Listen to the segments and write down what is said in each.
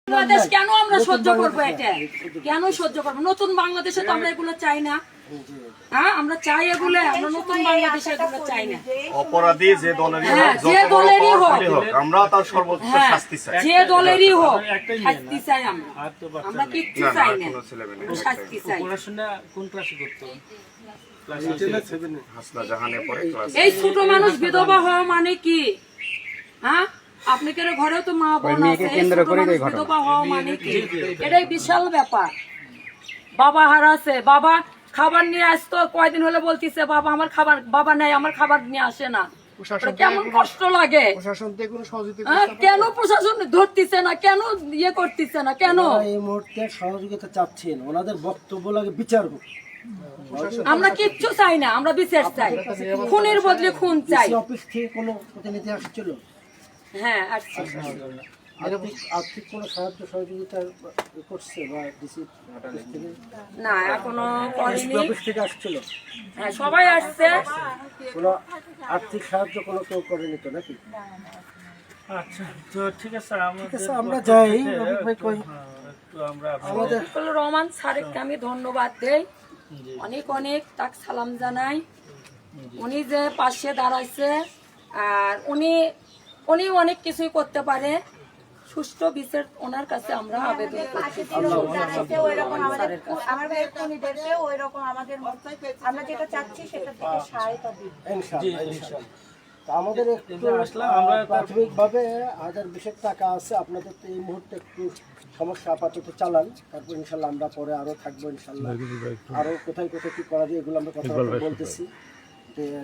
বাংলাদেশ কেন আমরা সহ্য করবো? এটা কেন সহ্য করবো? নতুন বাংলাদেশে তো আমরা এগুলো চাই না। হ্যাঁ, আমরা চাই এগুলো, আমরা নতুন বাংলাদেশে এগুলো চাই না। অপরাধী যে দলেরই হোক, যে দলেরই হোক, আমরা তার সর্বোচ্চ শাস্তি চাই। যে দলেরই হোক শাস্তি চাই। আমরা কিচ্ছু চাই না, শাস্তি চাই। কোন ক্লাসে করতো? এই ছোট মানুষ বিধবা হওয়া মানে কি? হ্যাঁ, আপনি কেন ঘরেও তো মা বোন আছে, বিধবা হওয়া মানে কি? এটাই বিশাল ব্যাপার। বাবা হারাছে, বাবা খাবার নিয়ে আসতো, কয়দিন হলে বলতিছে বাবা আমার খাবার, বাবা নাই, আমার খাবার নিয়ে আসে না। কেমন কষ্ট লাগে। কেন প্রশাসন ধরতেছে না? কেন ইয়ে করতেছে না? কেন এই মুহূর্তে সহযোগিতা চাচ্ছেন? ওনাদের বক্তব্য লাগে বিচার হোক। আমরা কিচ্ছু চাই না, আমরা বিচার চাই। খুনের বদলে খুন চাই। অফিস থেকে কোনো প্রতিনিধি আসছিল? হ্যাঁ, আচ্ছা। আর্থিক কোনো সাহায্য সহযোগিতা করছে বা ডিসি থেকে? না, এখনো করেনি। অফিস থেকে আসছিল? হ্যাঁ, সবাই আসছে। কোনো আর্থিক সাহায্য কোনো কেউ করেনি তো নাকি? আচ্ছা, তো ঠিক আছে, আমরা যাই। রফিক ভাই কই? আমাদের রহমান স্যারকে আমি ধন্যবাদ দেই, অনেক অনেক তাক সালাম জানাই। উনি যে পাশে দাঁড়াইছে, আর উনি অনেক কিছুই করতে পারে। সুষ্ঠু বিচার ওনার কাছে আমরা আবেদন করছি। আমাদের প্রাথমিকভাবে 1020 টাকা আছে আপনাদের, তো এই মুহূর্তে একটু সমস্যা আপাতত চালান, তারপর ইনশাল্লাহ আমরা পরে আরো থাকবো ইনশাল্লাহ। আরো কোথায় কোথায় কি করা যায় এগুলো আমরা কথা বলতেছি।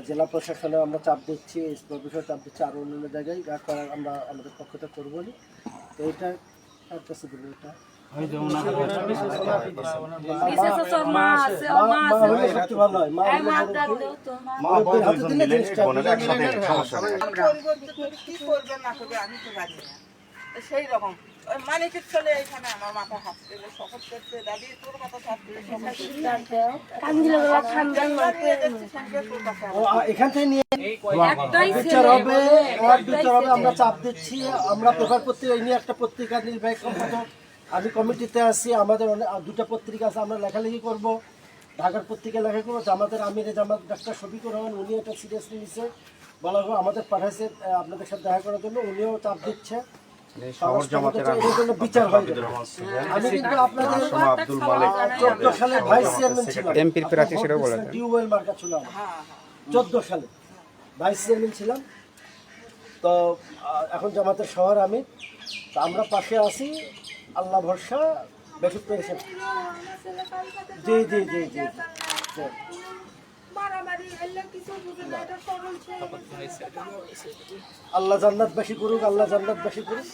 জেলা প্রশাসনে আমরা চাপ দিচ্ছি, প্রশাসনে চাপ দিচ্ছি, আরো অন্যান্য জায়গায় যা করার আমরা আমাদের পক্ষ থেকে করবো। তো এইটা কার কাছে দেবো? এটা সেই রকম মানিকের চলে এখানে আমার মাথা হাসতে শপথ করছে, দাদি তোর কথা এখান থেকে নিয়ে বিচার হবে, আমরা চাপ দিচ্ছি। আমরা পেপার পত্রিকা নিয়ে একটা পত্রিকা নির্বাহী আমি কমিটিতে আছি, আমাদের দুটা পত্রিকা আছে, আমরা লেখালেখি করব। ঢাকার পত্রিকা লেখা করবো, জামাতের আমিরে জামাত ডাক্তার শফিকুর রহমান, উনি এটা সিরিয়াসলি নিচ্ছে, বলা হোক আমাদের পাঠাইছে আপনাদের সাথে দেখা করার জন্য, উনিও চাপ দিচ্ছে বিচার হয়। আমি কিন্তু আপনাদের 14 সালে ভাইস চেয়ারম্যান ছিলাম, এমপির প্রার্থী ছিল বলে টিউবওয়েল মার্কা ছিল, 14 সালে ভাইস চেয়ারম্যান ছিলাম। তো এখন জামাতের শহর আমি, তো আমরা পাশে আছি, আল্লাহ ভরসা। বেশি পেরেছেন। জি জি জি জি আল্লাহ জান্নাত বেশি করুক, আল্লাহ জান্নাত বেশি করুক।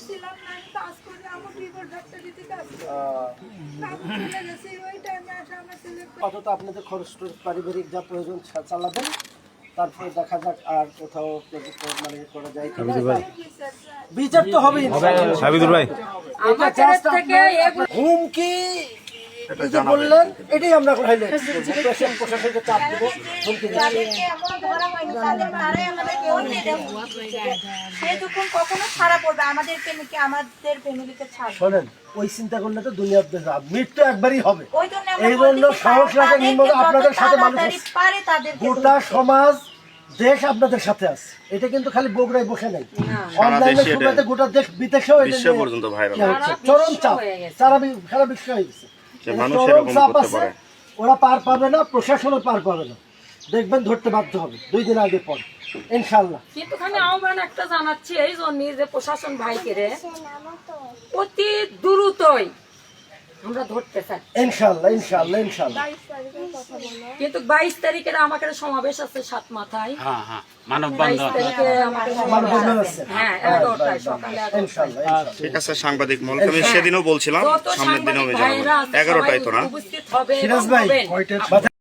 অন্তত আপনাদের খরচ পারিবারিক যা প্রয়োজন চালাবেন, তারপরে দেখা যাক আর কোথাও মানে করা যায় কিনা। বিচার তো হবেই। হুমকি বললেন, এটাই আমরা প্রশাসনকে চাপ দেবো। শোনেন, ওই চিন্তা করলে তো দুনিয়ার মৃত্যু একবারই হবে। এই জন্য সাহস রাখেন, আপনাদের সাথে মানুষ, গোটা সমাজ দেশ আপনাদের সাথে আছে। এটা কিন্তু খালি বগুড়ায় বসে নাই, অনলাইনে সুবাদে গোটা দেশ বিদেশেও চরম চাপ, সারা বিশ্ব হয়ে গেছে। চরম চাপ আছে, ওরা পার পাবে না, প্রশাসনও পার পাবে না। দেখবেন ধরতে বাধ্য হবে 2 দিন আগে পর ইনশাআল্লাহ। কিন্তু খালি আহ্বান একটা জানাচ্ছি এই জন্য যে প্রশাসন ভাইকে অতি দ্রুতই আমরা ধরতে চাই ইনশাআল্লাহ ইনশাআল্লাহ ইনশাআল্লাহ। কিন্তু 22 তারিখে আমাদের সমাবেশ আছে 7 মাথায়। হ্যাঁ হ্যাঁ, মানববন্ধন। হ্যাঁ, 11টায় সকালে ইনশাআল্লাহ। ঠিক আছে সাংবাদিক মহলকে আমি সেদিনও বলছিলাম, সামনের দিনও আমি জানাবো। 11টায় তো না? উপস্থিত হবে। সিরাজ ভাই,